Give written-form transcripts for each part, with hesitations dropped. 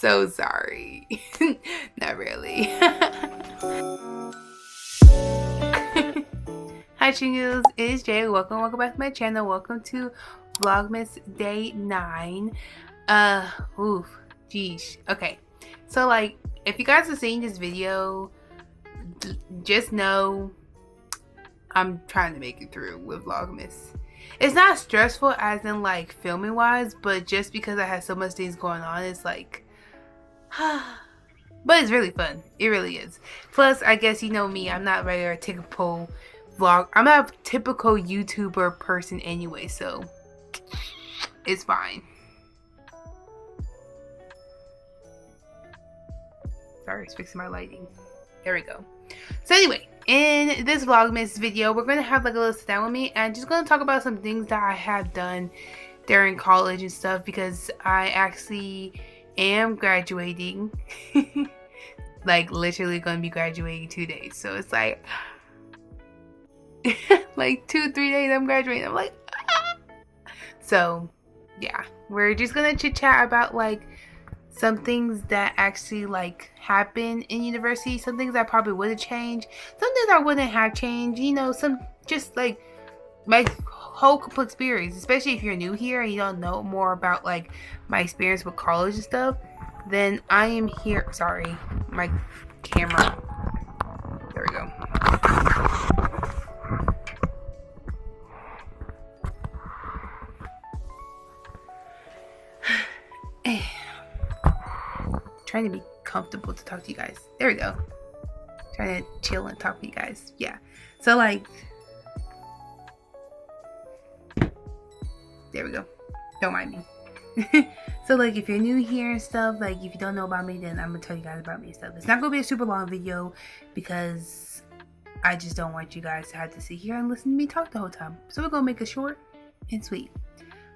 so sorry. Not really. Hi chingus, it is Jay. Welcome back to my channel. Welcome to Vlogmas Day 9. Geez. Okay. So like, if you guys are seeing this video, just know I'm trying to make it through with Vlogmas. It's not stressful as in like filming wise, but just because I have so much things going on, it's like, but it's really fun. It really is. Plus, I guess you know me, I'm not really a typical vlog. I'm not a typical YouTuber person anyway, so it's fine. Sorry, it's fixing my lighting. There we go. So anyway, in this Vlogmas video, we're going to have like a little sit down with me and just going to talk about some things that I have done during college and stuff, because I actually am graduating. Like literally going to be graduating 2 days. So it's like like 2-3 days I'm graduating. I'm like So yeah, we're just going to chit chat about like some things that actually like happen in university, some things I probably would have changed, some things I wouldn't have changed, you know, some just like my whole complete experience, especially if you're new here and you don't know more about like my experience with college and stuff. Then I am here. Sorry, my camera. There we go. Trying to be comfortable to talk to you guys. There we go. Trying to chill and talk to you guys. Yeah. So like, there we go. Don't mind me. So like, if you're new here and stuff, like if you don't know about me, then I'm gonna tell you guys about me and stuff. It's not gonna be a super long video because I just don't want you guys to have to sit here and listen to me talk the whole time. So we're gonna make it short and sweet.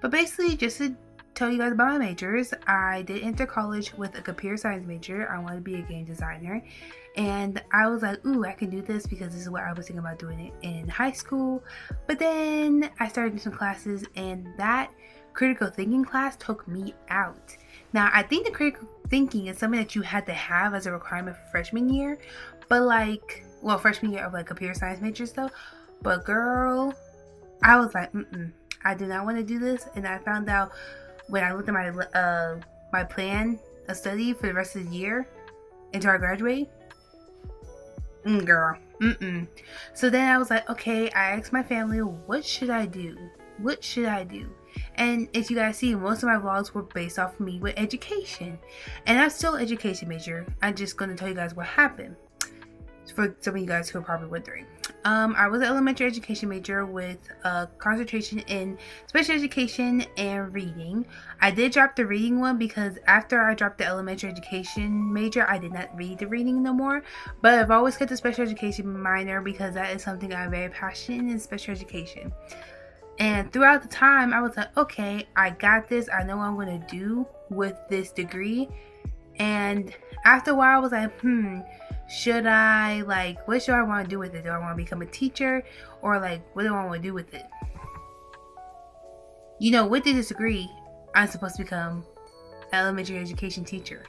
But basically, just to tell you guys about my majors, I did enter college with a computer science major. I wanted to be a game designer, and I was like, ooh, I can do this because this is what I was thinking about doing it in high school. But then I started doing some classes, and that critical thinking class took me out. Now I think the critical thinking is something that you had to have as a requirement for freshman year, but like, well, freshman year of like computer science major stuff. But girl, I was like, I do not want to do this. And I found out when I looked at my my plan of study for the rest of the year until I graduate, girl, So then I was like, okay, I asked my family, what should I do? What should I do? And as you guys see, most of my vlogs were based off of me with education, and I'm still an education major. I'm just going to tell you guys what happened for some of you guys who are probably wondering. I was an elementary education major with a concentration in special education and reading. I did drop the reading one because after I dropped the elementary education major, I did not read the reading no more. But I've always kept the special education minor because that is something I'm very passionate in special education. And throughout the time, I was like, okay, I got this. I know what I'm going to do with this degree. And after a while, I was like, should I, like, what should I want to do with it? Do I want to become a teacher? Or, like, what do I want to do with it? You know, with this degree, I'm supposed to become an elementary education teacher.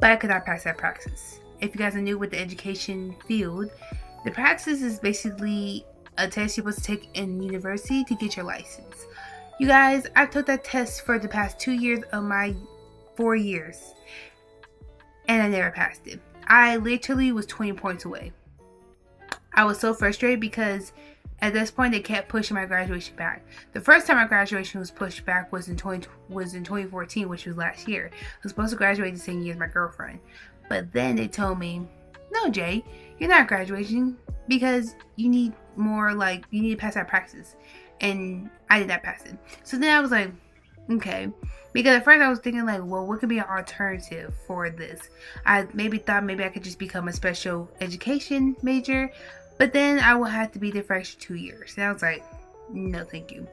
But I could not pass that praxis. If you guys are new with the education field, the praxis is basically a test you're supposed to take in university to get your license. You guys, I've took that test for the past 2 years of my 4 years, and I never passed it. I literally was 20 points away. I was so frustrated because at this point they kept pushing my graduation back. The first time my graduation was pushed back was in 2014, which was last year. I was supposed to graduate the same year as my girlfriend, but then they told me, no, Jay, you're not graduating because you need more, like, you need to pass that praxis. And I did not pass it. So then I was like, okay. Because at first I was thinking like, well, what could be an alternative for this? I maybe thought maybe I could just become a special education major, but then I will have to be there for extra 2 years. And I was like, no, thank you.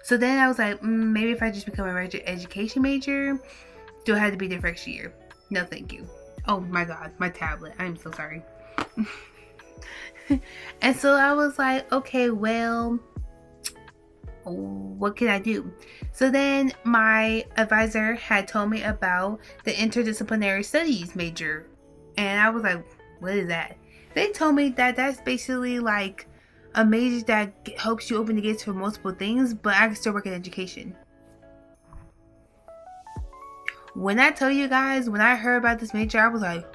So then I was like, maybe if I just become a regular education major, do I have to be there for extra year? No, thank you. Oh my God, my tablet. I'm so sorry. And so I was like, okay, well, what can I do? So then my advisor had told me about the interdisciplinary studies major, and I was like, what is that? They told me that that's basically like a major that helps you open the gates for multiple things, but I can still work in education. When I tell you guys, when I heard about this major, I was like,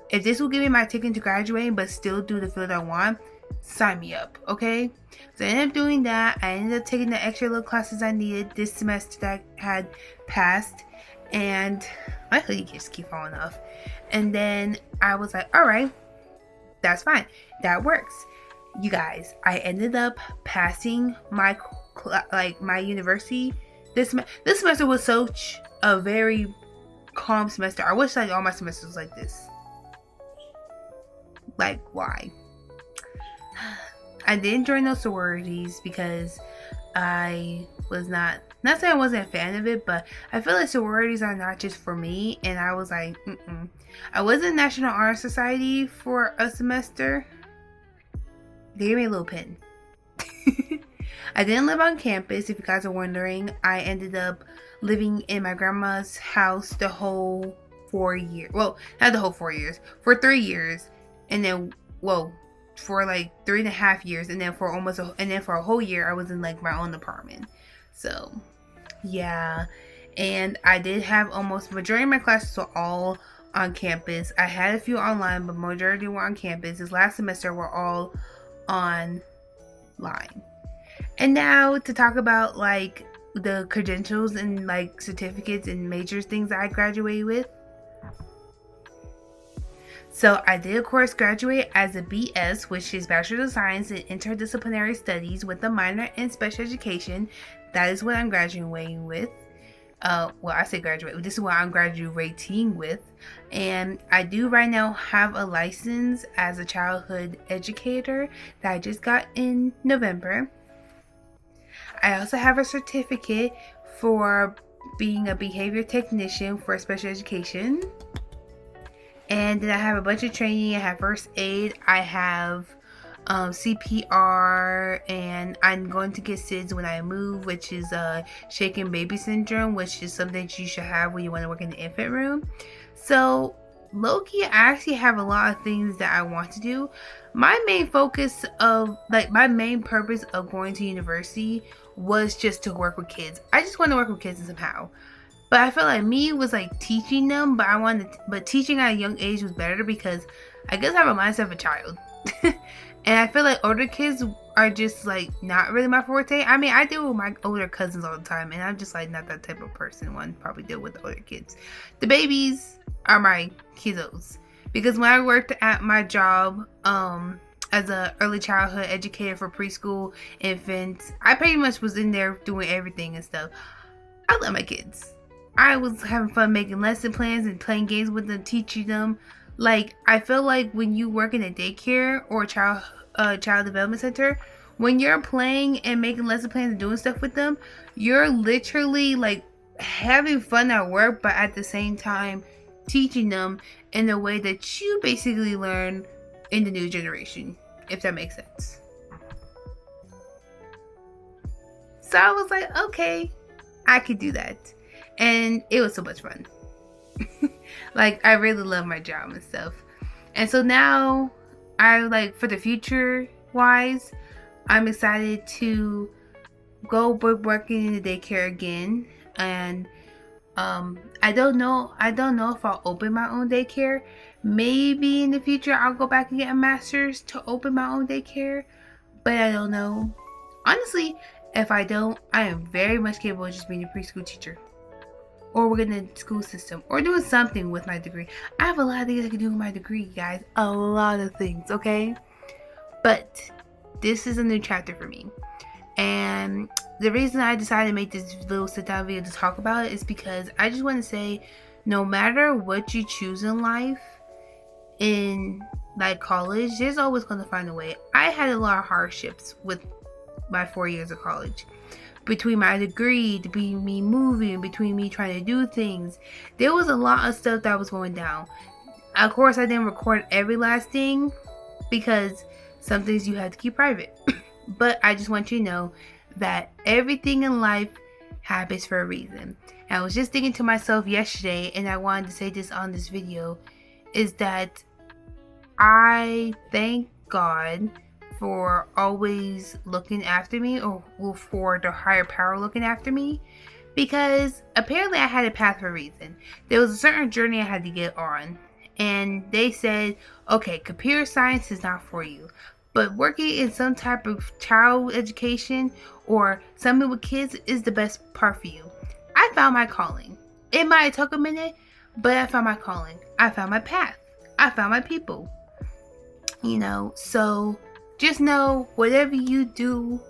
if this will give me my ticket to graduate but still do the field I want, sign me up, okay? So I ended up doing that. I ended up taking the extra little classes I needed this semester that I had passed, and my hoodie just keep falling off. And then I was like, all right, that's fine, that works. You guys, I ended up passing my my university. This semester was such a very calm semester. I wish like all my semesters was like this. Like, why? I didn't join those sororities because I was not saying I wasn't a fan of it, but I feel like sororities are not just for me, and I was like, I was in National Honor Society for a semester. They gave me a little pin. I didn't live on campus, if you guys are wondering. I ended up living in my grandma's house the whole 4 years. Well, not the whole 4 years. For 3 years. And then, for like 3.5 years. And then for for a whole year, I was in like my own apartment. So, yeah. And I did have almost majority of my classes were all on campus. I had a few online, but majority were on campus. This last semester were all online. And now to talk about like the credentials and like certificates and majors things that I graduated with. So I did of course graduate as a BS, which is Bachelor of Science in Interdisciplinary Studies with a minor in Special Education. That is what I'm graduating with. I say graduate. This is what I'm graduating with. And I do right now have a license as a childhood educator that I just got in November. I also have a certificate for being a behavior technician for special education. And then I have a bunch of training. I have first aid. I have CPR, and I'm going to get SIDS when I move, which is shaken baby syndrome, which is something that you should have when you want to work in the infant room. So low-key, I actually have a lot of things that I want to do. My main purpose of going to university was just to work with kids. I just want to work with kids somehow. But I felt like me was like teaching them, but teaching at a young age was better because I guess I have a mindset of a child. And I feel like older kids are just like not really my forte. I mean, I deal with my older cousins all the time, and I'm just like not that type of person. One probably deal with the older kids. The babies are my kiddos, because when I worked at my job as a early childhood educator for preschool infants, I pretty much was in there doing everything and stuff. I love my kids. I was having fun making lesson plans and playing games with them, teaching them. Like, I feel like when you work in a daycare or a child development center, when you're playing and making lesson plans and doing stuff with them, you're literally like having fun at work, but at the same time teaching them in a way that you basically learn in the new generation, if that makes sense. So I was like, okay, I could do that. And it was so much fun. Like, I really love my job and stuff. And so now, for the future wise, I'm excited to go working in the daycare again. And I don't know if I'll open my own daycare. Maybe in the future I'll go back and get a master's to open my own daycare. But I don't know. Honestly, if I don't, I am very much capable of just being a preschool teacher. Or working in the school system. Or doing something with my degree. I have a lot of things I can do with my degree, guys. A lot of things, okay? But this is a new chapter for me. And the reason I decided to make this little sit-down video to talk about it is because I just want to say, no matter what you choose in life, in like college, there's always going to find a way. I had a lot of hardships with my 4 years of college. Between my degree, between me moving, between me trying to do things, there was a lot of stuff that was going down. Of course, I didn't record every last thing because some things you have to keep private. But I just want you to know that everything in life happens for a reason. And I was just thinking to myself yesterday, and I wanted to say this on this video, is that I thank God for always looking after me, or for the higher power looking after me, because apparently I had a path for a reason. There was a certain journey I had to get on, and they said, okay, computer science is not for you, but working in some type of child education or something with kids is the best part for you. I found my calling. It might have took a minute, but I found my calling. I found my path. I found my people. You know, so just know, whatever you do,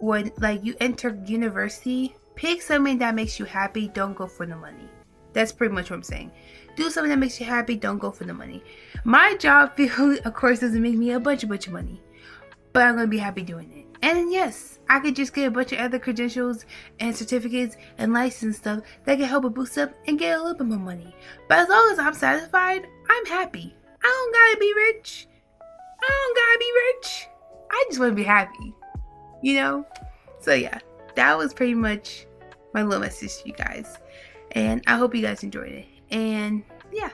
when like you enter university, pick something that makes you happy. Don't go for the money. That's pretty much what I'm saying. Do something that makes you happy. Don't go for the money. My job field, of course, doesn't make me a bunch of money, but I'm gonna be happy doing it. And yes, I could just get a bunch of other credentials and certificates and license stuff that can help it boost up and get a little bit more money. But as long as I'm satisfied, I'm happy. I don't gotta be rich. I just want to be happy, you know? So yeah, that was pretty much my little message to you guys. And I hope you guys enjoyed it. And yeah,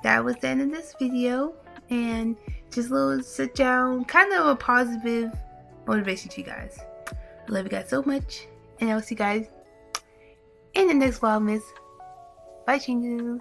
that was the end of this video. And just a little sit down, kind of a positive motivation to you guys. I love you guys so much. And I will see you guys in the next Vlogmas. Bye, chingus.